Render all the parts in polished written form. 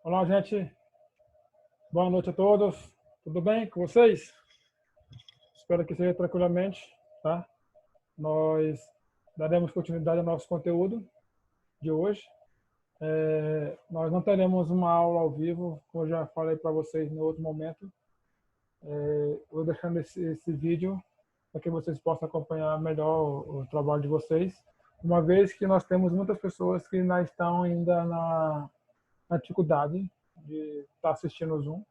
Olá, gente. Boa noite a todos. Tudo bem com vocês? Espero que seja tranquilamente, tá? Nós daremos continuidade ao nosso conteúdo de hoje. Nós não teremos uma aula ao vivo, como eu já falei para vocês no outro momento. Vou deixando esse vídeo para que vocês possam acompanhar melhor o trabalho de vocês, uma vez que nós temos muitas pessoas que ainda estão ainda na dificuldade de estar assistindo o Zoom.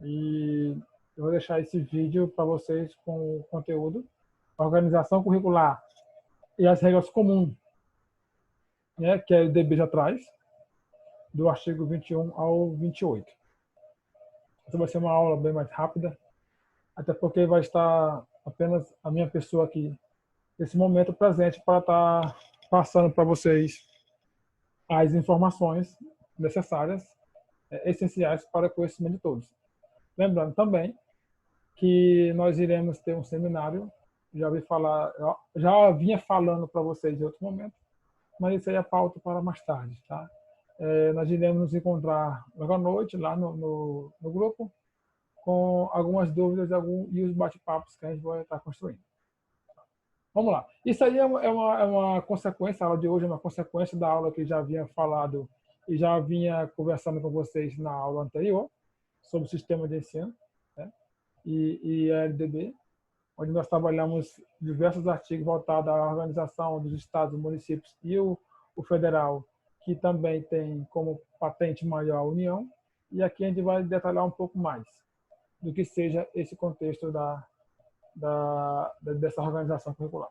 E eu vou deixar esse vídeo para vocês com o conteúdo, a organização curricular e as regras comuns, né, que a LDB já traz, do artigo 21 ao 28. Essa vai ser uma aula bem mais rápida, até porque vai estar apenas a minha pessoa aqui, nesse momento presente, para estar passando para vocês as informações necessárias, essenciais para o conhecimento de todos. Lembrando também que nós iremos ter um seminário, já vinha falando para vocês em outro momento, mas isso aí é pauta para mais tarde, tá? Nós iremos nos encontrar logo à noite, lá no grupo, com algumas dúvidas e os bate-papos que a gente vai estar construindo. Vamos lá. Isso aí é uma consequência, a aula de hoje é uma consequência da aula que já havia falado e já vinha conversando com vocês na aula anterior, sobre o sistema de ensino, né? E a LDB, onde nós trabalhamos diversos artigos voltados à organização dos estados, municípios e o federal, que também tem como patente maior a União, e aqui a gente vai detalhar um pouco mais do que seja esse contexto dessa organização curricular.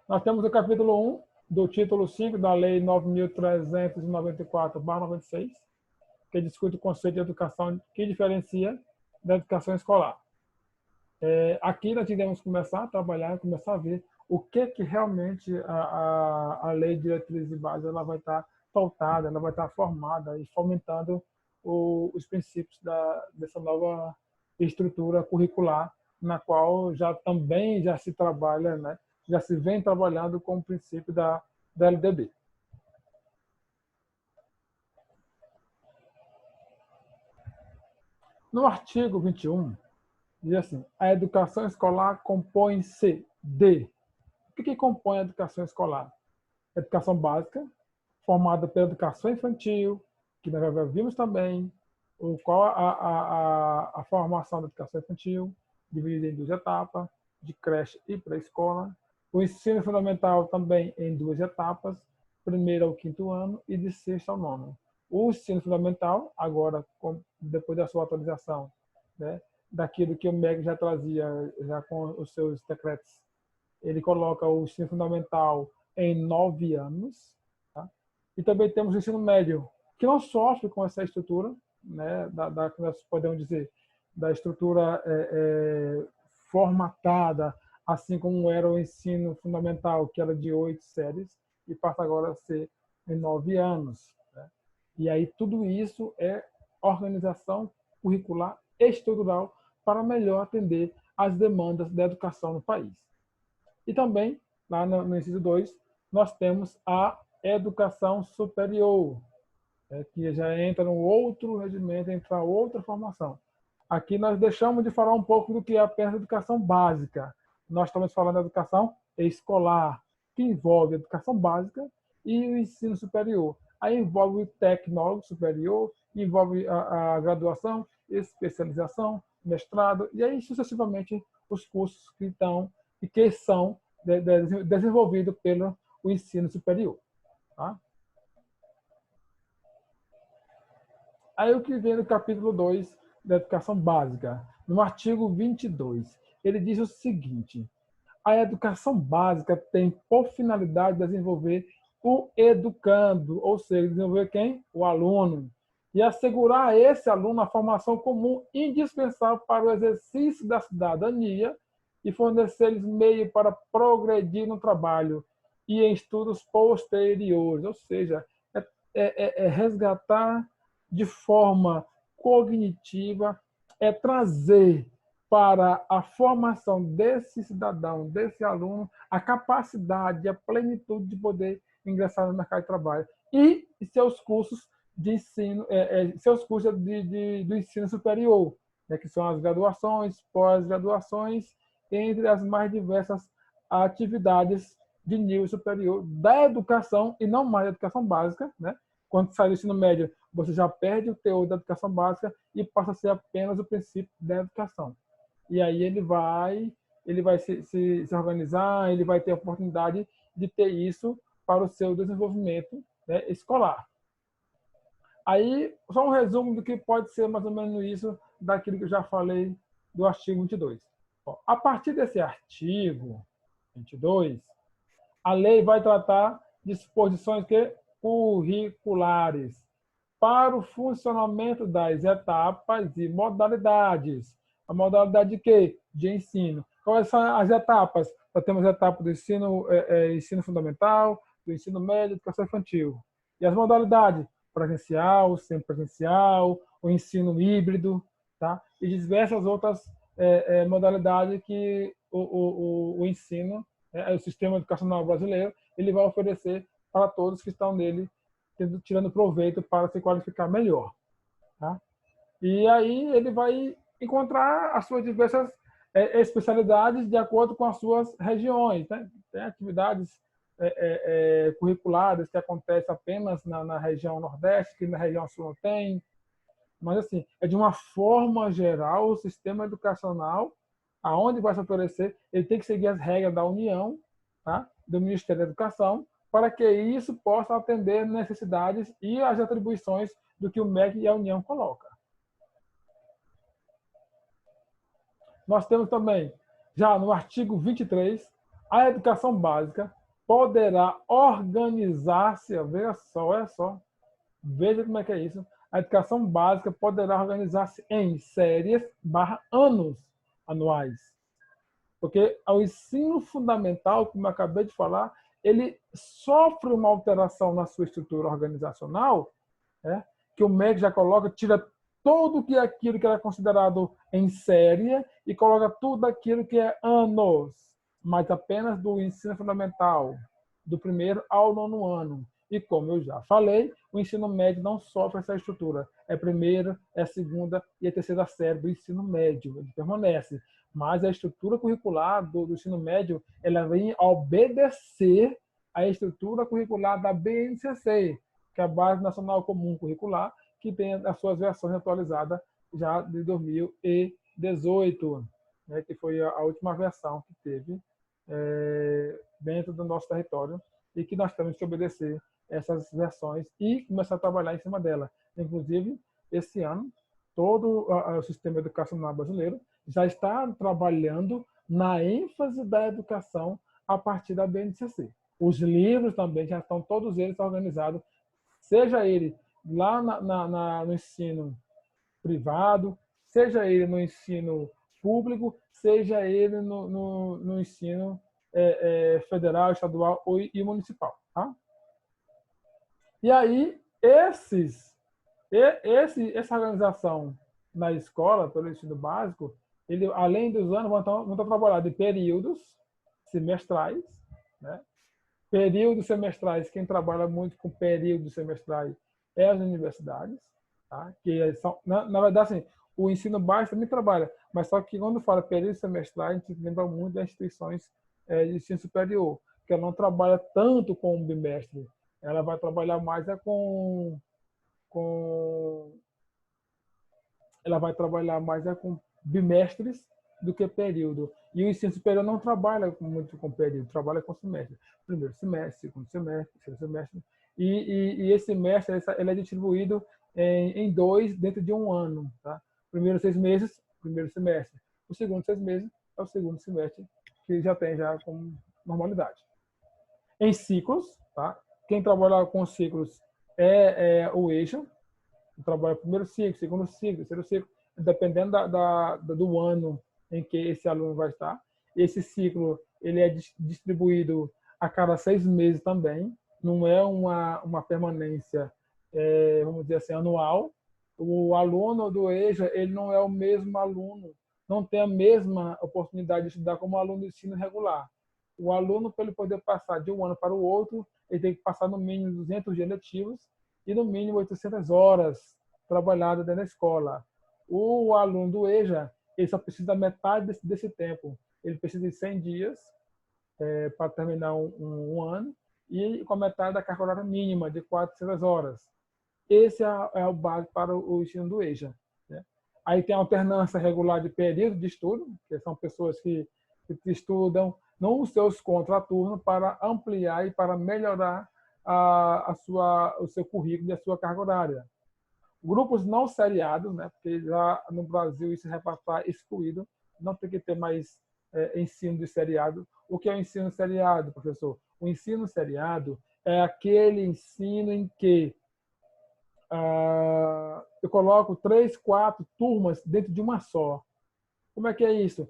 Nós temos o capítulo 1 do título 5 da Lei 9.394/96, que discute o conceito de educação que diferencia da educação escolar. Aqui nós iremos começar a trabalhar, começar a ver o que realmente a Lei de Diretrizes e Bases ela vai estar pautada, ela vai estar formada e fomentando os princípios dessa nova estrutura curricular, na qual também já se trabalha, né, já se vem trabalhando com o princípio da LDB. No artigo 21, diz assim: a educação escolar compõe-se de... O que compõe a educação escolar? Educação básica, formada pela educação infantil, que nós já vimos também, qual a formação da educação infantil, dividida em 2 etapas, de creche e pré-escola. O ensino fundamental também em 2 etapas, primeiro ao 5º ano e de 6º ao 9º. O ensino fundamental, agora, depois da sua atualização, né, daquilo que o MEC já trazia já com os seus decretos, ele coloca o ensino fundamental em 9 anos. Tá? E também temos o ensino médio, que não sofre com essa estrutura, né, que nós podemos dizer, da estrutura formatada, assim como era o ensino fundamental, que era de 8 séries, e passa agora a ser em 9 anos. Né? E aí tudo isso é organização curricular estrutural para melhor atender às demandas da educação no país. E também, lá no inciso 2, nós temos a educação superior, que já entra no outro regimento, entra outra formação. Aqui nós deixamos de falar um pouco do que é apenas a educação básica. Nós estamos falando da educação escolar, que envolve a educação básica e o ensino superior. Aí envolve o tecnólogo superior, envolve a graduação, especialização, mestrado, e aí sucessivamente os cursos que estão e que são desenvolvidos pelo ensino superior. Tá? Aí o que vem no capítulo 2 da educação básica, no artigo 22, ele diz o seguinte: a educação básica tem por finalidade desenvolver o educando, ou seja, desenvolver quem? O aluno. E assegurar a esse aluno a formação comum indispensável para o exercício da cidadania e fornecer-lhes meio para progredir no trabalho e em estudos posteriores, ou seja, resgatar de forma cognitiva, trazer para a formação desse cidadão, desse aluno, a capacidade, a plenitude de poder ingressar no mercado de trabalho. E seus cursos de ensino, seus cursos do ensino superior, né, que são as graduações, pós-graduações, entre as mais diversas atividades de nível superior da educação, e não mais da educação básica, né? Quando sai do ensino médio, você já perde o teor da educação básica e passa a ser apenas o princípio da educação. E aí ele vai se organizar, ele vai ter a oportunidade de ter isso para o seu desenvolvimento, né, escolar. Aí, só um resumo do que pode ser mais ou menos isso, daquilo que eu já falei do artigo 22. Bom, a partir desse artigo 22, a lei vai tratar de disposições curriculares para o funcionamento das etapas e modalidades. A modalidade de quê? De ensino. Quais são as etapas? Nós temos a etapa do ensino fundamental, do ensino médio, educação infantil. E as modalidades? Presencial, semipresencial, o ensino híbrido, tá? E diversas outras modalidades que o ensino, o sistema educacional brasileiro, ele vai oferecer para todos que estão nele, tirando proveito para se qualificar melhor. Tá? E aí ele vai encontrar as suas diversas especialidades de acordo com as suas regiões. Né? Tem atividades curriculares que acontecem apenas na região Nordeste, que na região Sul não tem. Mas, assim, de uma forma geral, o sistema educacional, aonde vai se oferecer, ele tem que seguir as regras da União, tá? Do Ministério da Educação, para que isso possa atender necessidades e as atribuições do que o MEC e a União colocam. Nós temos também, já no artigo 23, a educação básica poderá organizar-se, veja só, veja como é que é isso, a educação básica poderá organizar-se em séries/anos anuais. Porque o ensino fundamental, como eu acabei de falar, ele sofre uma alteração na sua estrutura organizacional, né, que o MEC já coloca, tira tudo aquilo que era considerado em série e coloca tudo aquilo que é anos, mas apenas do ensino fundamental, do primeiro ao 9º ano. E como eu já falei, o ensino médio não sofre essa estrutura. É a primeira, é a segunda e a terceira série do ensino médio. Ele permanece. Mas a estrutura curricular do ensino médio, ela vem obedecer à estrutura curricular da BNCC, que é a Base Nacional Comum Curricular, que tem as suas versões atualizadas já de 2018, né, que foi a última versão que teve dentro do nosso território e que nós temos que obedecer essas versões e começar a trabalhar em cima dela. Inclusive, esse ano, todo o sistema educacional brasileiro já está trabalhando na ênfase da educação a partir da BNCC. Os livros também já estão todos eles organizados, seja ele lá no ensino privado, seja ele no ensino público, seja ele no ensino federal, estadual e municipal. Tá? E aí, essa organização na escola, pelo ensino básico, ele, além dos anos, vão estar trabalhando em períodos semestrais, né? Períodos semestrais, quem trabalha muito com períodos semestrais é as universidades, tá? Que são, na verdade, assim, o ensino básico também trabalha, mas só que quando fala período semestral, a gente lembra muito das instituições de ensino superior, que ela não trabalha tanto com o bimestre, ela vai trabalhar mais com bimestres do que período. E o ensino superior não trabalha muito com período, trabalha com semestre. Primeiro semestre, segundo semestre, terceiro semestre. E esse semestre ele é distribuído em 2 dentro de um ano. Tá? Primeiro 6 meses, primeiro semestre. O segundo 6 meses é o segundo semestre, que já tem já como normalidade. Em ciclos, tá? Quem trabalha com ciclos é o eixo, trabalha primeiro ciclo, segundo ciclo, terceiro ciclo, dependendo do ano em que esse aluno vai estar. Esse ciclo ele é distribuído a cada 6 meses também, não é uma permanência, vamos dizer assim, anual. O aluno do EJA ele não é o mesmo aluno não tem a mesma oportunidade de estudar como o aluno de ensino regular. O aluno, para ele poder passar de um ano para o outro, ele tem que passar no mínimo 200 dias letivos e no mínimo 800 horas trabalhadas dentro da escola. O aluno do EJA, ele só precisa da metade desse tempo. Ele precisa de 100 dias para terminar um ano e com a metade da carga horária mínima de 400 horas. Esse é o básico para o ensino do EJA. Né? Aí tem a alternância regular de período de estudo, que são pessoas que estudam nos seus contraturnos para ampliar e para melhorar o seu currículo e a sua carga horária. Grupos não seriados, né? Porque já no Brasil isso já está excluído, não tem que ter mais ensino de seriado. O que é o ensino seriado, professor? O ensino seriado é aquele ensino em que eu coloco 3, 4 turmas dentro de uma só. Como é que é isso?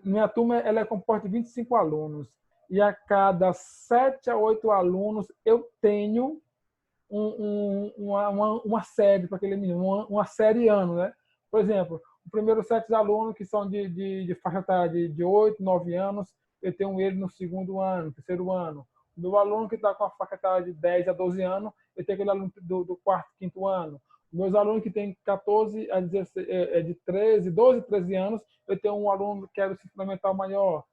Minha turma ela é composta de 25 alunos e a cada 7 a 8 alunos eu tenho uma série para aquele menino, uma série ano, né? Por exemplo, o primeiro 7 alunos que são de faixa etária de 8, 9 anos, eu tenho ele no segundo ano, terceiro ano. O meu aluno que está com a faixa etária de 10 a 12 anos, eu tenho aquele aluno do quarto, quinto ano. Meus alunos que têm 14 a 16, de 13, 12, 13 anos, eu tenho um aluno que é do fundamental maior.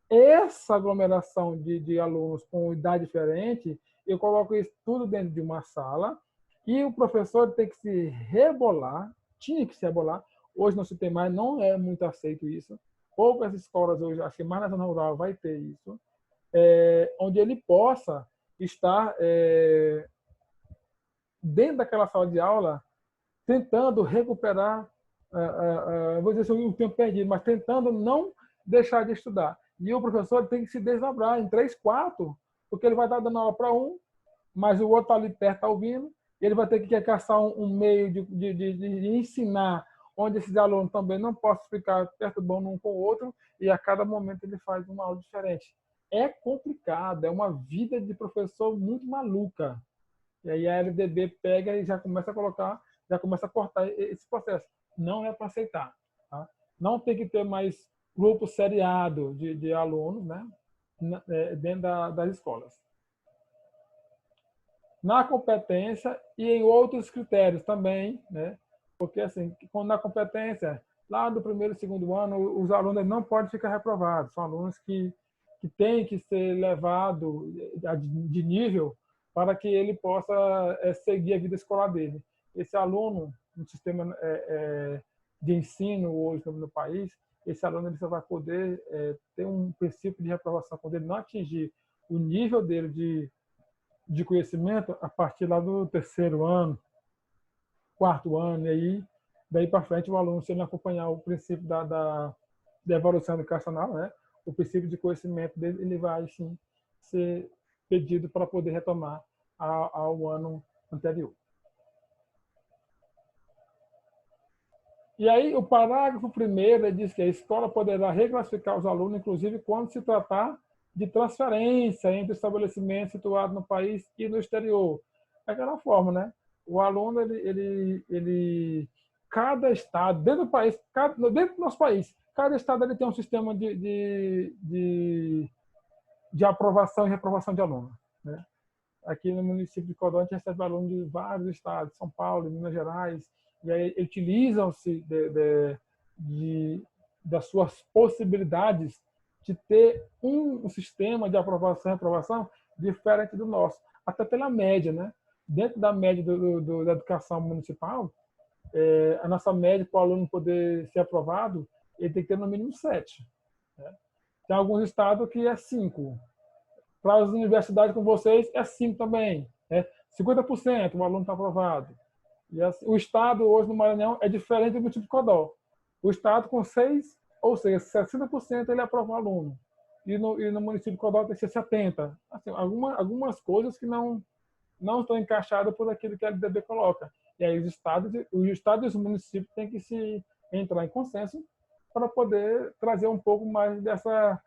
Essa aglomeração de alunos com idade diferente, eu coloco isso tudo dentro de uma sala e o professor tem que se rebolar, tinha que se rebolar, hoje não se tem mais, não é muito aceito isso. Poucas escolas hoje, acho que mais na zona rural vai ter isso, onde ele possa estar dentro daquela sala de aula tentando recuperar, vou dizer assim, o tempo perdido, mas tentando não deixar de estudar. E o professor tem que se desdobrar em 3, 4, porque ele vai estar dando aula para um, mas o outro está ali perto, está ouvindo, e ele vai ter que caçar um meio de ensinar, onde esses alunos também não possam ficar perturbando um com o outro, e a cada momento ele faz uma aula diferente. É complicado, é uma vida de professor muito maluca. E aí a LDB pega e já começa a colocar, já começa a cortar esse processo. Não é para aceitar. Tá? Não tem que ter mais grupo seriado de alunos, né, dentro das escolas. Na competência e em outros critérios também, né, porque assim, quando na competência, lá do primeiro e segundo ano, os alunos não podem ficar reprovados, são alunos que têm que ser levados de nível para que ele possa seguir a vida escolar dele. Esse aluno, no sistema de ensino hoje no país, esse aluno ele só vai poder ter um princípio de reprovação quando ele não atingir o nível dele de conhecimento a partir lá do terceiro ano, quarto ano, e aí, daí para frente, o aluno, se ele não acompanhar o princípio da evolução educacional, né, o princípio de conhecimento dele, ele vai, sim, ser pedido para poder retomar ao ano anterior. E aí, o parágrafo primeiro diz que a escola poderá reclassificar os alunos, inclusive quando se tratar de transferência entre estabelecimentos situados no país e no exterior. É aquela forma, né? O aluno, cada estado, dentro do país, dentro do nosso país, cada estado ele tem um sistema de aprovação e reprovação de aluno. Né? Aqui no município de Codó, a gente recebe alunos de vários estados, São Paulo, Minas Gerais, e aí utilizam-se das suas possibilidades de ter um sistema de aprovação e reprovação diferente do nosso, até pela média, né? Dentro da média da educação municipal, a nossa média para o aluno poder ser aprovado, ele tem que ter no mínimo 7. Né? Tem alguns estados que é 5. Para as universidades com vocês, é 5 também. 50% o aluno está aprovado. E assim, o estado hoje no Maranhão é diferente do município de Codó. O estado com 6, ou seja, 60% ele aprova o aluno. E no município de Codó tem que ser 70%. Assim, algumas coisas que não estão encaixadas por aquilo que a LDB coloca. E aí os estados e os municípios têm que se entrar em consenso para poder trazer um pouco mais dessa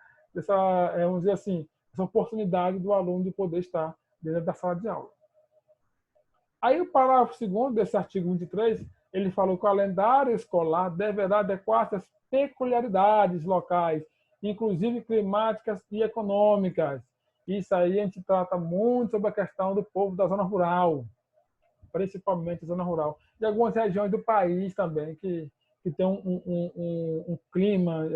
vamos dizer assim, essa oportunidade do aluno de poder estar dentro da sala de aula. Aí o parágrafo 2º desse artigo 23 Ele falou que o calendário escolar deverá adequar-se às peculiaridades locais, inclusive climáticas e econômicas. Isso aí a gente trata muito sobre a questão do povo da zona rural, principalmente a zona rural. E algumas regiões do país também, que tem um clima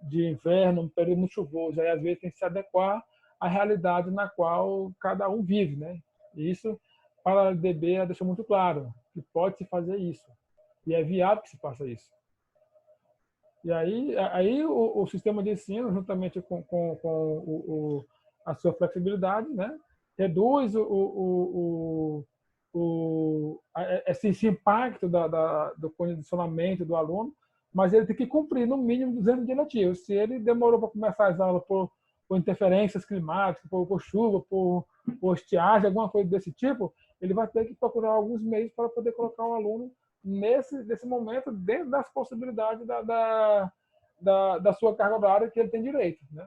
de inverno, um período muito chuvoso. Aí, às vezes, tem que se adequar à realidade na qual cada um vive, né? E isso, para a LDB, deixa muito claro que pode-se fazer isso. E é viável que se faça isso. E aí o sistema de ensino, juntamente com a sua flexibilidade, né, reduz esse impacto do condicionamento do aluno, mas ele tem que cumprir no mínimo 200 dias letivos. Se ele demorou para começar as aulas por interferências climáticas, por chuva, por estiagem, alguma coisa desse tipo, ele vai ter que procurar alguns meios para poder colocar o aluno nesse momento, dentro das possibilidades da sua carga horária que ele tem direito, né?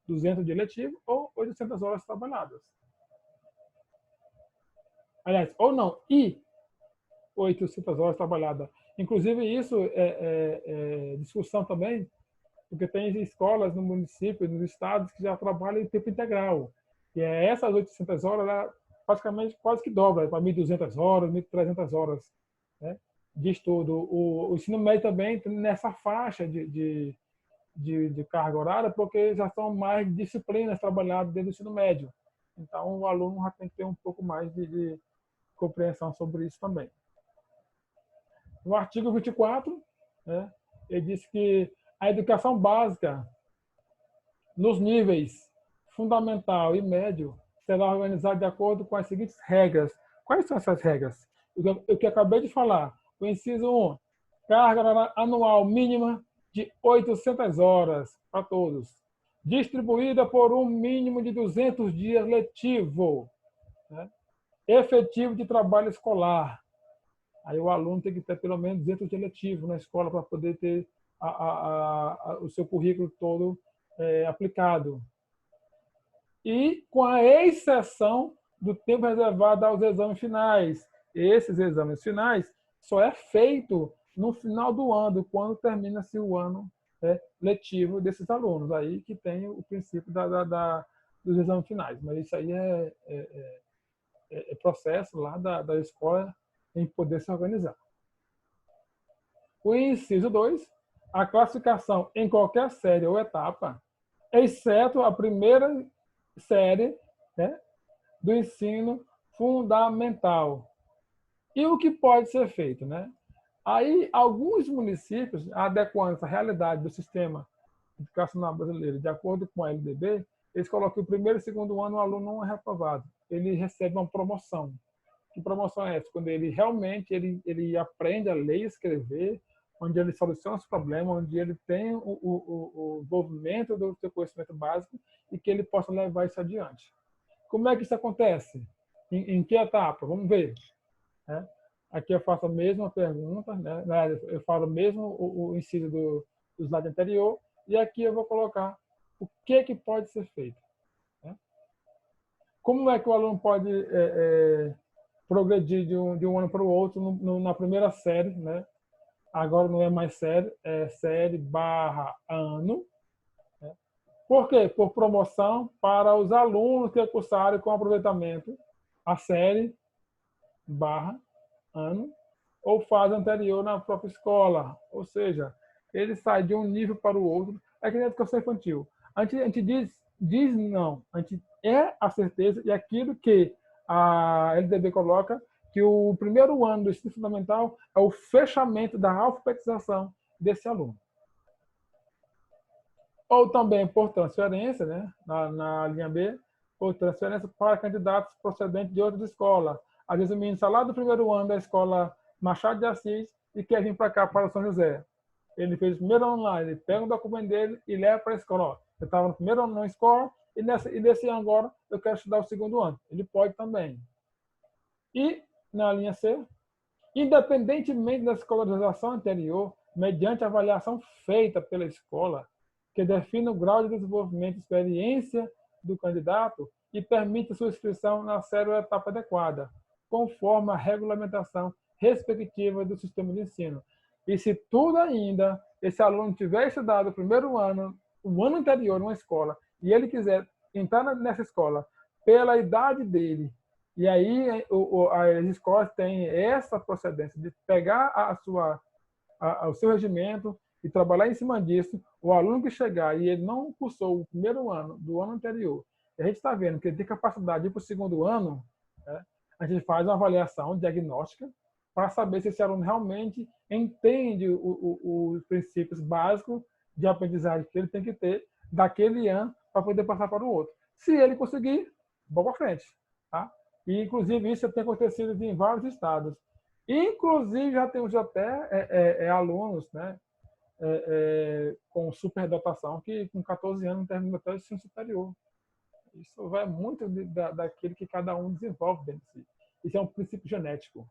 200 de letivo ou 800 horas trabalhadas. Aliás, ou não, e 800 horas trabalhadas. Inclusive, isso é discussão também, porque tem escolas no município, nos estados, que já trabalham em tempo integral. E essas 800 horas, praticamente quase que dobra, para 1.200 horas, 1.300 horas, né, de estudo. O ensino médio também nessa faixa de carga horária, porque já são mais disciplinas trabalhadas dentro do ensino médio. Então, o aluno já tem que ter um pouco mais de compreensão sobre isso também. No artigo 24, né, ele diz que a educação básica, nos níveis fundamental e médio, será organizada de acordo com as seguintes regras. Quais são essas regras? O que eu acabei de falar. O inciso 1, carga anual mínima de 800 horas para todos, distribuída por um mínimo de 200 dias letivo, né? Efetivo de trabalho escolar. Aí o aluno tem que ter pelo menos 200 dias letivos na escola para poder ter o seu currículo todo aplicado. E com a exceção do tempo reservado aos exames finais. Esses exames finais só é feito no final do ano, quando termina-se o ano letivo desses alunos. Aí que tem o princípio dos exames finais. Mas isso aí é processo lá da escola em poder se organizar. O inciso 2, a classificação em qualquer série ou etapa, exceto a primeira série, né, do ensino fundamental. E o que pode ser feito, né? Aí, alguns municípios, adequando essa realidade do sistema educacional brasileiro, de acordo com a LDB, eles colocam que o primeiro e segundo ano o aluno não é reprovado. Ele recebe uma promoção. Que promoção é essa? Quando ele realmente ele aprende a ler e escrever, onde ele soluciona os problemas, onde ele tem o desenvolvimento do seu conhecimento básico e que ele possa levar isso adiante. Como é que isso acontece? Em que etapa? Vamos ver. Né? Aqui eu faço a mesma pergunta, né? Eu falo mesmo o inciso do slide anterior, e aqui eu vou colocar o que pode ser feito. Né? Como é que o aluno pode progredir de um ano para o outro na primeira série, né? Agora não é mais série, é série / ano. Né? Por quê? Por promoção para os alunos que cursarem com aproveitamento a série / ano ou fase anterior na própria escola. Ou seja, ele sai de um nível para o outro. É que na educação infantil. A gente diz não. A gente a certeza e aquilo que a LDB coloca, que o primeiro ano do ensino fundamental é o fechamento da alfabetização desse aluno. Ou também por transferência, né, na linha B, por transferência para candidatos procedentes de outras escolas. Às vezes o menino está lá do primeiro ano da escola Machado de Assis e quer vir para cá, para o São José. Ele fez o primeiro ano lá, ele pega o documento dele e leva para a escola. Ó, eu estava no primeiro ano na escola e nesse ano agora eu quero estudar o segundo ano. Ele pode também. E, na linha C, independentemente da escolarização anterior, mediante avaliação feita pela escola, que define o grau de desenvolvimento e experiência do candidato e permite sua inscrição na série ou etapa adequada, conforme a regulamentação respectiva do sistema de ensino. E se tudo ainda, esse aluno tiver estudado o primeiro ano, o ano anterior, numa escola, e ele quiser entrar nessa escola pela idade dele, e aí as escolas têm essa procedência de pegar o seu regimento e trabalhar em cima disso, o aluno que chegar e ele não cursou o primeiro ano do ano anterior, e a gente está vendo que ele tem capacidade de ir para o segundo ano, né, a gente faz uma avaliação diagnóstica para saber se esse aluno realmente entende os princípios básicos de aprendizagem que ele tem que ter daquele ano para poder passar para o outro. Se ele conseguir, vamos para frente. Tá? E, inclusive, isso tem acontecido em vários estados. Inclusive, já temos até alunos, né, com superdotação que, com 14 anos, terminam até o ensino superior. Isso vai muito daquilo que cada um desenvolve dentro de si. Isso é um princípio genético.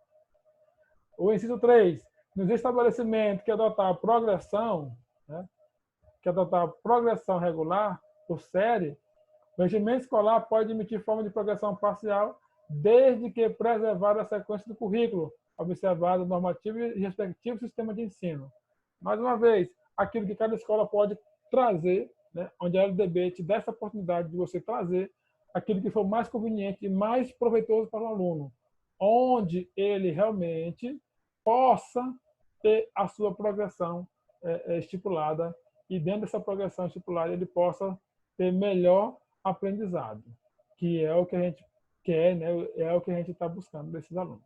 O inciso 3, nos estabelecimentos que adotar progressão, né, que adotar progressão regular por série, o regimento escolar pode emitir forma de progressão parcial, desde que preservada a sequência do currículo, observado o normativo e respectivo sistema de ensino. Mais uma vez, aquilo que cada escola pode trazer, né, onde a LDB te dá essa oportunidade de você trazer aquilo que for mais conveniente e mais proveitoso para o aluno, onde ele realmente possa ter a sua progressão estipulada e dentro dessa progressão estipulada ele possa ter melhor aprendizado, que é o que a gente quer, né? É o que a gente está buscando desses alunos.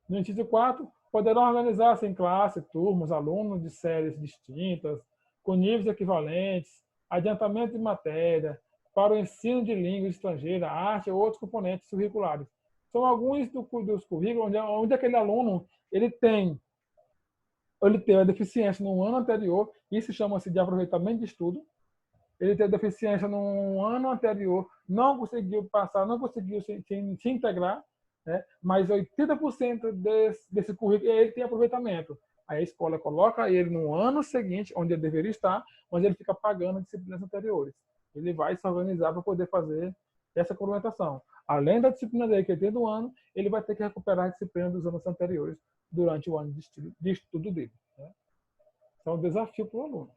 No inciso 4, poderão organizar-se em classe, turmas, alunos de séries distintas, com níveis equivalentes, adiantamento de matéria, para o ensino de língua estrangeira, arte ou outros componentes curriculares. São alguns dos currículos onde aquele aluno ele tem a deficiência no ano anterior, isso chama-se de aproveitamento de estudo. Ele teve deficiência no ano anterior, não conseguiu passar, não conseguiu se integrar, né? Mas 80% desse currículo ele tem aproveitamento. Aí a escola coloca ele no ano seguinte, onde ele deveria estar, mas ele fica pagando disciplinas anteriores. Ele vai se organizar para poder fazer essa complementação. Além da disciplina dele que ele tem do ano, ele vai ter que recuperar a disciplina dos anos anteriores durante o ano de estudo dele. Né? Então, é um desafio para o aluno.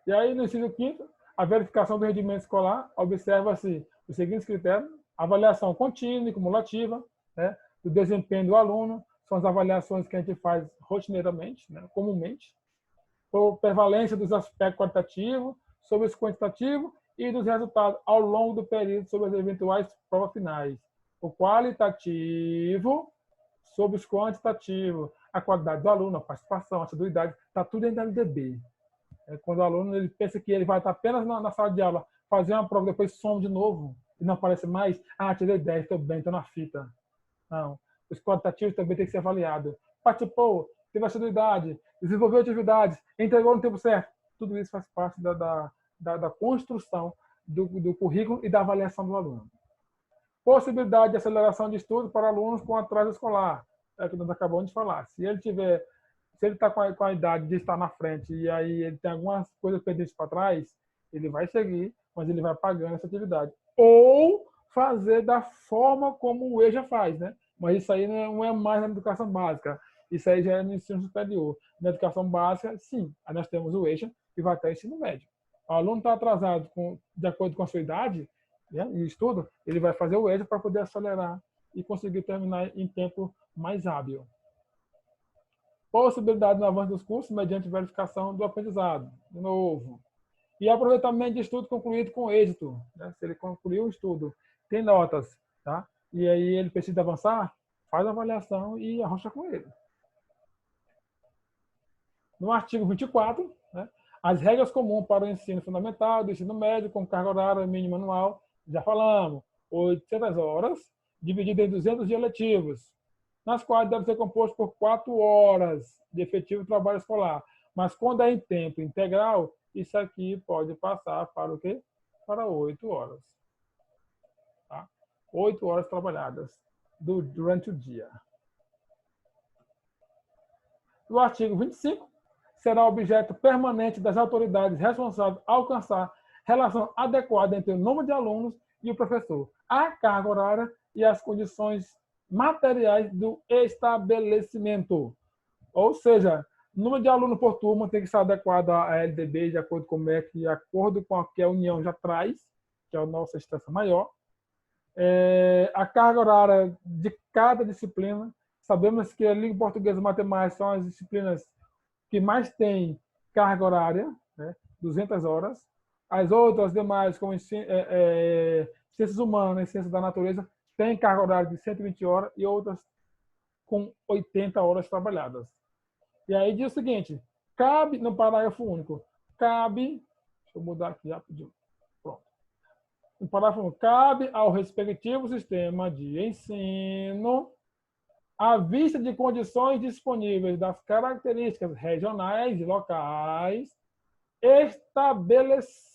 E aí, no inciso 5º, a verificação do rendimento escolar, observa-se os seguintes critérios: avaliação contínua e cumulativa, né, do desempenho do aluno, são as avaliações que a gente faz rotineiramente, né, comumente, por prevalência dos aspectos qualitativos sobre os quantitativos e dos resultados ao longo do período sobre as eventuais provas finais. O qualitativo sobre os quantitativos, a qualidade do aluno, a participação, a assiduidade, está tudo dentro da LDB. Quando o aluno ele pensa que ele vai estar apenas na sala de aula, fazer uma prova, depois some de novo, e não aparece mais, tirei 10, estou bem, estou na fita. Não. Os qualitativos também têm que ser avaliados. Participou, teve assiduidade, desenvolveu atividades, entregou no tempo certo. Tudo isso faz parte da construção do currículo e da avaliação do aluno. Possibilidade de aceleração de estudo para alunos com atraso escolar. É o que nós acabamos de falar. Se ele está com a idade de estar na frente e aí ele tem algumas coisas pendentes para trás, ele vai seguir, mas ele vai pagando essa atividade. Ou fazer da forma como o EJA faz, né? Mas isso aí não é mais na educação básica. Isso aí já é no ensino superior. Na educação básica, sim. Aí nós temos o EJA e vai até o ensino médio. O aluno está atrasado de acordo com a sua idade, né, e estudo, ele vai fazer o EJA para poder acelerar e conseguir terminar em tempo mais hábil. Possibilidade no avanço dos cursos mediante verificação do aprendizado, de novo. E aproveitamento de estudo concluído com êxito. Né? Se ele concluiu o estudo, tem notas, tá? E aí ele precisa avançar, faz a avaliação e arrocha com ele. No artigo 24, né, as regras comuns para o ensino fundamental, do ensino médio, com carga horária mínima anual, já falamos, 800 horas, dividido em 200 dias letivos, nas quais deve ser composto por 4 horas de efetivo trabalho escolar. Mas quando é em tempo integral, isso aqui pode passar para o quê? Para 8 horas. Tá? 8 horas trabalhadas durante o dia. O artigo 25 será objeto permanente das autoridades responsáveis a alcançar relação adequada entre o número de alunos e o professor, a carga horária e as condições materiais do estabelecimento. Ou seja, o número de alunos por turma tem que ser adequado à LDB, de acordo com o MEC, de acordo com o que a União já traz, que é a nossa instância maior. A carga horária de cada disciplina. Sabemos que a língua portuguesa e matemática são as disciplinas que mais têm carga horária, né? 200 horas. As outras demais, como ciências humanas e ciências da natureza, têm carga horária de 120 horas e outras com 80 horas trabalhadas. E aí diz o seguinte, cabe, no parágrafo único, cabe, deixa eu mudar aqui rapidinho, pronto. No parágrafo único, cabe ao respectivo sistema de ensino, à vista de condições disponíveis das características regionais e locais, estabelecer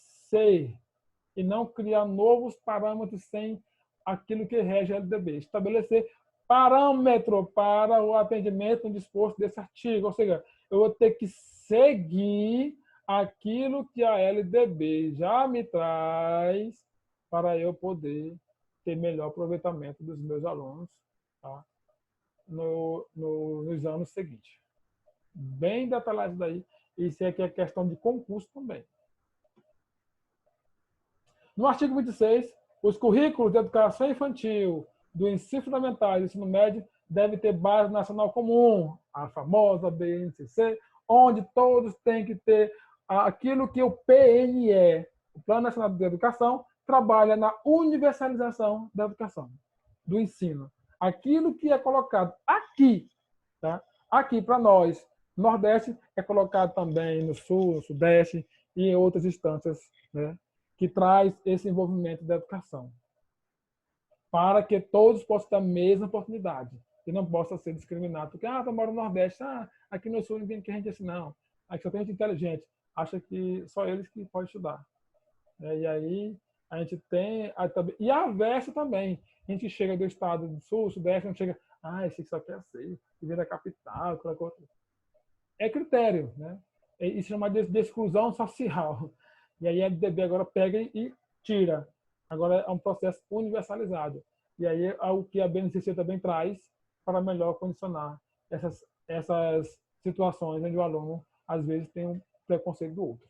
e não criar novos parâmetros sem aquilo que rege a LDB. Estabelecer parâmetro para o atendimento no disposto desse artigo. Ou seja, eu vou ter que seguir aquilo que a LDB já me traz para eu poder ter melhor aproveitamento dos meus alunos, tá? Nos anos seguintes. Bem detalhado daí. Isso aqui é questão de concurso também. No artigo 26, os currículos de educação infantil, do ensino fundamental e do ensino médio devem ter base nacional comum, a famosa BNCC, onde todos têm que ter aquilo que o PNE, o Plano Nacional de Educação, trabalha na universalização da educação, do ensino. Aquilo que é colocado aqui, tá? Aqui para nós, Nordeste, é colocado também no Sul, no Sudeste e em outras instâncias, né, que traz esse envolvimento da educação, para que todos possam ter a mesma oportunidade e não possa ser discriminado. Porque, eu moro no Nordeste, aqui no Sul ninguém quer gente assim, não. Aqui só tem gente inteligente. Acha que só eles que podem estudar. E aí a gente tem... E a versa também. A gente chega do estado do Sul, Sudeste, a gente chega... esse só quer ser, viver da capital, aquela coisa. É critério, né? Isso chama de exclusão social. E aí a LDB agora pega e tira. Agora é um processo universalizado. E aí é o que a BNCC também traz para melhor condicionar essas situações onde o aluno, às vezes, tem um preconceito do outro.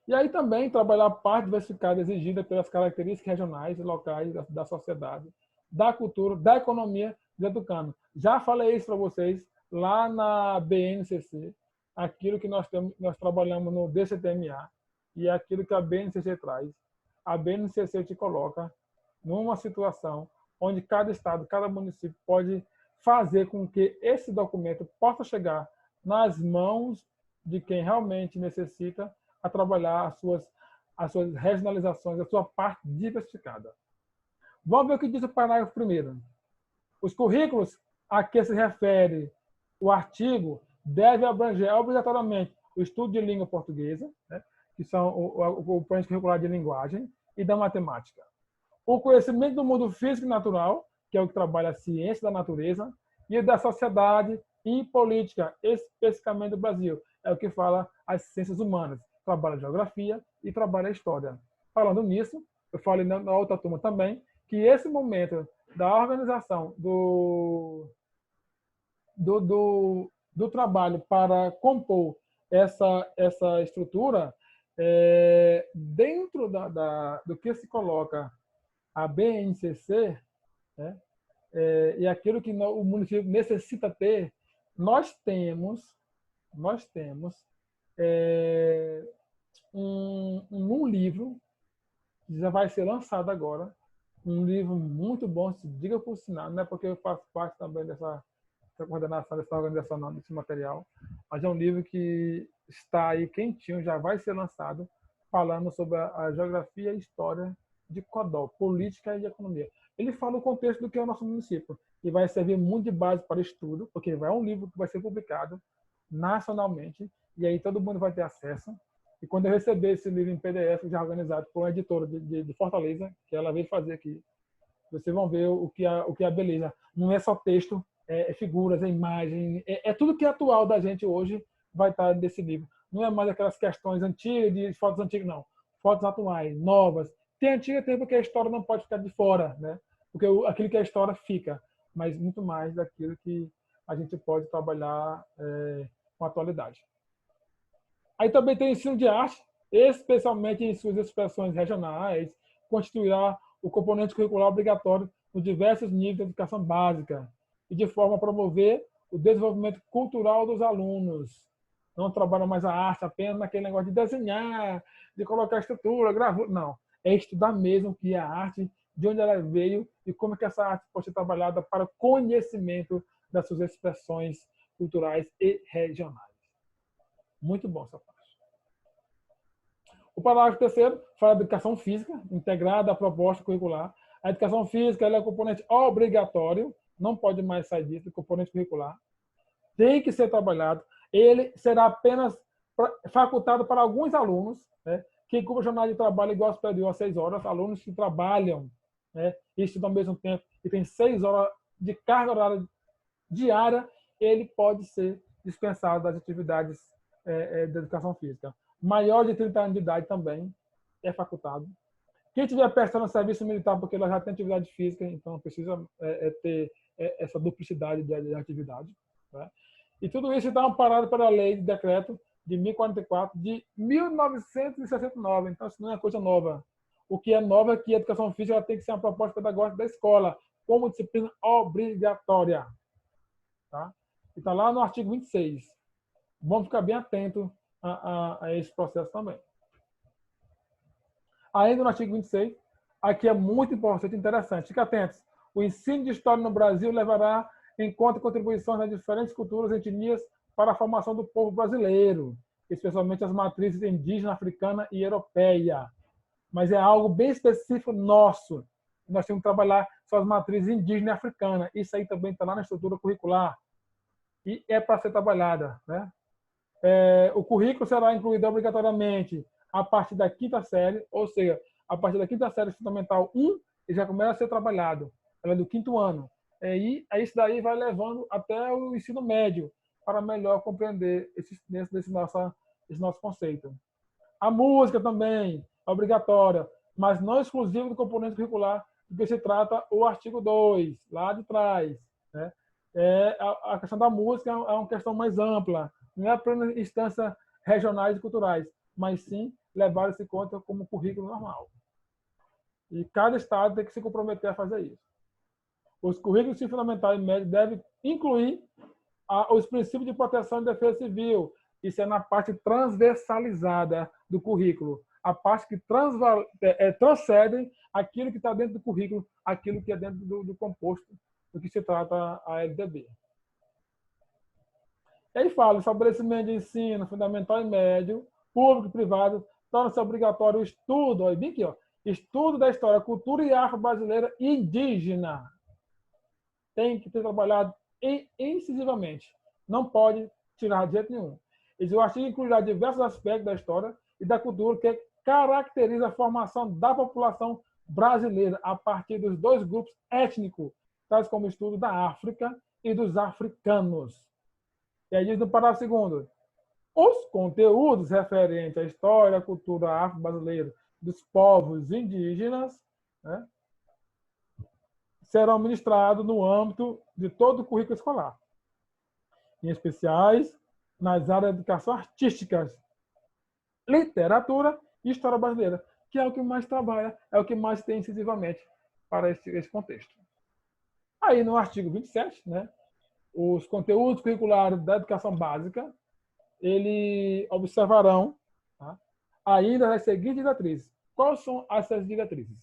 E aí também trabalhar a parte diversificada exigida pelas características regionais e locais da sociedade, da cultura, da economia do educando. Já falei isso para vocês lá na BNCC, aquilo que nós trabalhamos no DCTMA e aquilo que a BNCC traz. A BNCC te coloca numa situação onde cada estado, cada município pode fazer com que esse documento possa chegar nas mãos de quem realmente necessita a trabalhar as suas regionalizações, a sua parte diversificada. Vamos ver o que diz o parágrafo primeiro. Os currículos a que se refere o artigo devem abranger obrigatoriamente o estudo de língua portuguesa, né, que são o plano curricular de linguagem, e da matemática. O conhecimento do mundo físico e natural, que é o que trabalha a ciência da natureza, e da sociedade e política, especificamente do Brasil, é o que fala as ciências humanas, trabalha a geografia e trabalha a história. Falando nisso, eu falei na outra turma também, que esse momento da organização do trabalho para compor essa estrutura, dentro do que se coloca a BNCC, né, e aquilo que o município necessita ter, nós temos um livro que já vai ser lançado agora, um livro muito bom, se diga por sinal, não é porque eu faço parte também dessa coordenação, dessa organização, não, desse material, mas é um livro que está aí quentinho, já vai ser lançado, falando sobre a geografia e história de Codó, política e economia. Ele fala o contexto do que é o nosso município e vai servir muito de base para estudo, porque é um livro que vai ser publicado nacionalmente e aí todo mundo vai ter acesso. E quando eu receber esse livro em PDF já organizado por uma editora de Fortaleza, que ela veio fazer aqui, vocês vão ver o que é a beleza. Não é só texto, é figuras, é imagem, é tudo que é atual da gente hoje vai estar nesse livro. Não é mais aquelas questões antigas, de fotos antigas, não. Fotos atuais, novas. Tem antiga, tem porque a história não pode ficar de fora, né? porque aquilo que é história fica, mas muito mais daquilo que a gente pode trabalhar com a atualidade. Aí também tem o ensino de arte, especialmente em suas expressões regionais, constituirá o componente curricular obrigatório nos diversos níveis de educação básica e de forma a promover o desenvolvimento cultural dos alunos. Não trabalha mais a arte apenas naquele negócio de desenhar, de colocar estrutura, gravura. Não. É estudar mesmo o que é a arte, de onde ela veio e como é que essa arte pode ser trabalhada para conhecimento das suas expressões culturais e regionais. Muito bom essa parte. O parágrafo terceiro fala da educação física, integrada à proposta curricular. A educação física ela é um componente obrigatório, não pode mais sair disso, do componente curricular. Tem que ser trabalhado. Ele será apenas facultado para alguns alunos, né, que cumprem jornada de trabalho igual superior a 6 horas, alunos que trabalham, né, e estudam ao mesmo tempo, e tem 6 horas de carga horária diária, ele pode ser dispensado das atividades da educação física. Maior de 30 anos de idade também é facultado. Quem tiver prestando serviço militar, porque ela já tem atividade física, então precisa ter essa duplicidade de atividade. Né? E tudo isso está amparado pela lei de decreto de 1044 de 1969. Então, isso não é coisa nova. O que é novo é que a educação física tem que ser uma proposta pedagógica da escola, como disciplina obrigatória. Tá? E está lá no artigo 26. Vamos ficar bem atentos a esse processo também. Ainda no artigo 26, aqui é muito importante e interessante. Fique atentos. O ensino de história no Brasil levará em conta contribuições das diferentes culturas e etnias para a formação do povo brasileiro, especialmente as matrizes indígena, africana e europeia. Mas é algo bem específico nosso. Nós temos que trabalhar só as matrizes indígena e africana. Isso aí também está lá na estrutura curricular. E é para ser trabalhada. Né? O currículo será incluído obrigatoriamente a partir da 5ª série, ou seja, a partir da 5ª série fundamental 1, ele já começa a ser trabalhado. Ela é do 5º ano. E isso daí vai levando até o ensino médio, para melhor compreender esse nosso conceito. A música também é obrigatória, mas não exclusiva do componente curricular, porque se trata o artigo 2, lá de trás. Né? A questão da música é uma questão mais ampla, não é apenas instâncias regionais e culturais, mas sim levar esse conta como currículo normal. E cada estado tem que se comprometer a fazer isso. Os currículos fundamentais e médios devem incluir os princípios de proteção e defesa civil. Isso é na parte transversalizada do currículo. A parte que transcende aquilo que está dentro do currículo, aquilo que é dentro do composto do que se trata a LDB. Ele fala: o estabelecimento de ensino fundamental e médio, público e privado, torna-se obrigatório o estudo, olha bem aqui, ó, estudo da história, cultura e arte brasileira e indígena. Tem que ter trabalhado incisivamente. Não pode tirar de jeito nenhum. O artigo incluirá diversos aspectos da história e da cultura que caracteriza a formação da população brasileira a partir dos 2 grupos étnicos, tais como o estudo da África e dos africanos. E aí diz no parágrafo 2º, os conteúdos referentes à história, à cultura afro-brasileira dos povos indígenas, né, serão ministrados no âmbito de todo o currículo escolar, em especiais nas áreas de educação artística, literatura e história brasileira, que é o que mais trabalha, é o que mais tem incisivamente para esse contexto. Aí no artigo 27, né, os conteúdos curriculares da educação básica, eles observarão, tá, ainda as seguintes diretrizes. Quais são essas diretrizes?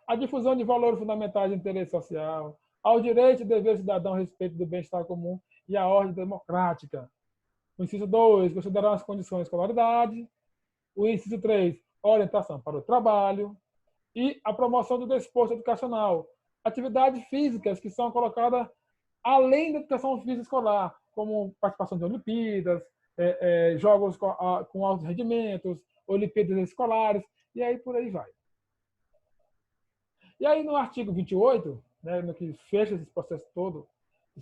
A difusão de valores fundamentais de interesse social, ao direito e dever cidadão a respeito do bem-estar comum e à ordem democrática. O inciso 2, considerar as condições de escolaridade. O inciso 3, orientação para o trabalho. E a promoção do desporto educacional. Atividades físicas que são colocadas além da educação física escolar, como participação de Olimpíadas, jogos com altos rendimentos, Olimpíadas escolares, e aí por aí vai. E aí no artigo 28, né, no que fecha esse processo todo,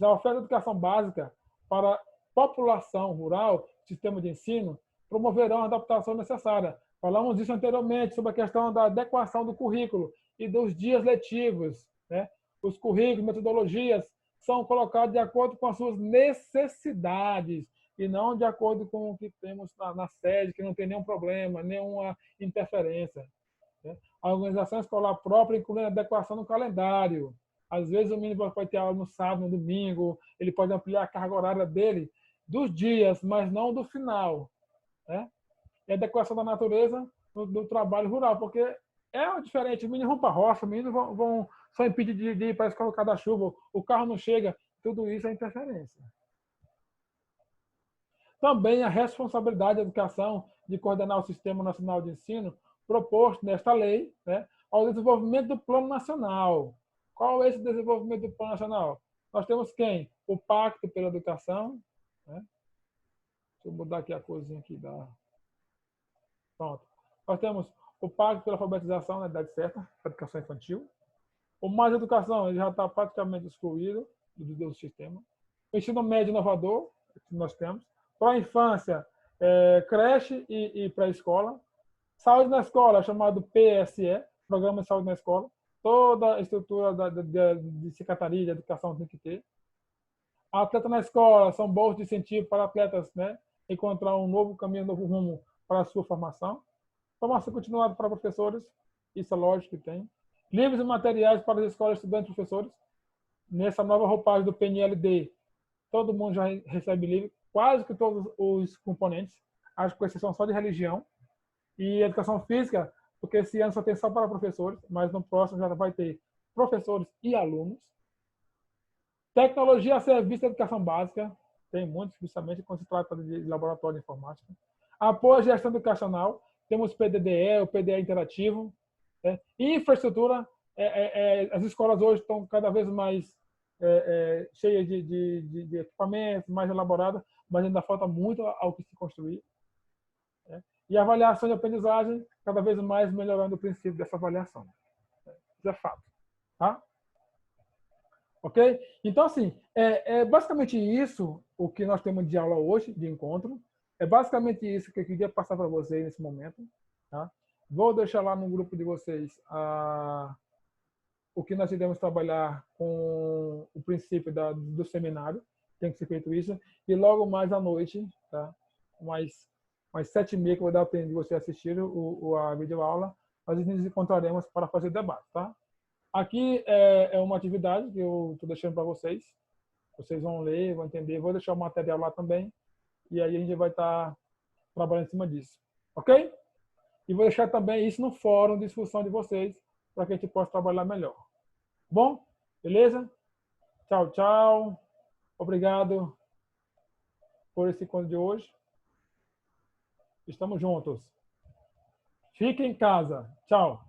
a oferta de educação básica para a população rural, sistema de ensino, promoverão a adaptação necessária. Falamos disso anteriormente, sobre a questão da adequação do currículo e dos dias letivos. né? Os currículos, metodologias são colocados de acordo com as suas necessidades e não de acordo com o que temos na sede, que não tem nenhum problema, nenhuma interferência, né? A organização escolar própria inclui a adequação no calendário. Às vezes o menino pode ter aula no sábado, no domingo, ele pode ampliar a carga horária dele dos dias, mas não do final, né? E a adequação da natureza do trabalho rural, porque é diferente. Os meninos vão para a roça, os meninos são impedidos de ir para a escola por causa da chuva, o carro não chega, tudo isso é interferência. Também a responsabilidade da educação de coordenar o Sistema Nacional de Ensino proposto nesta lei, né, ao desenvolvimento do Plano Nacional. Qual é esse desenvolvimento do Plano Nacional? Nós temos quem? O Pacto pela Educação, né? Deixa eu mudar aqui a coisinha aqui da... Pronto. Nós temos o Pacto pela Alfabetização na idade certa, a educação infantil. O Mais Educação, ele já está praticamente excluído do sistema. O ensino médio inovador, que nós temos. Para a infância, creche e pré-escola. Saúde na escola, chamado PSE, Programa de Saúde na Escola. Toda a estrutura de secretaria de educação tem que ter. A atleta na escola são bolsas de incentivo para atletas, né, encontrar um novo caminho, um novo rumo para a sua formação. Formação continuada para professores, isso é lógico que tem. Livros e materiais para as escolas, estudantes e professores. Nessa nova roupagem do PNLD, todo mundo já recebe livro, quase que todos os componentes, acho que com exceção só de religião. E educação física, porque esse ano só tem só para professores, mas no próximo já vai ter professores e alunos. Tecnologia a serviço da educação básica, tem muitos, justamente quando se trata de laboratório de informática. Apoio à gestão educacional, temos o PDDE, o PDE interativo. Né? Infraestrutura, as escolas hoje estão cada vez mais cheias de equipamentos, mais elaboradas, mas ainda falta muito ao que se construir. Né? E a avaliação de aprendizagem, cada vez mais melhorando o princípio dessa avaliação. Isso é fato. Tá? Ok? Então, assim, é basicamente isso o que nós temos de aula hoje, de encontro. É basicamente isso que eu queria passar para vocês nesse momento. Tá? Vou deixar lá no grupo de vocês o que nós iremos trabalhar com o princípio do seminário. Tem que ser feito isso. E logo mais à noite, tá? mais 7h30, que eu vou dar tempo de você assistir a videoaula, nós nos encontraremos para fazer debate. Tá? Aqui é uma atividade que eu estou deixando para vocês. Vocês vão ler, vão entender. Vou deixar o material lá também. E aí a gente vai estar trabalhando em cima disso. Ok? E vou deixar também isso no fórum de discussão de vocês, para que a gente possa trabalhar melhor. Bom? Beleza? Tchau, tchau. Obrigado por esse encontro de hoje. Estamos juntos. Fique em casa. Tchau.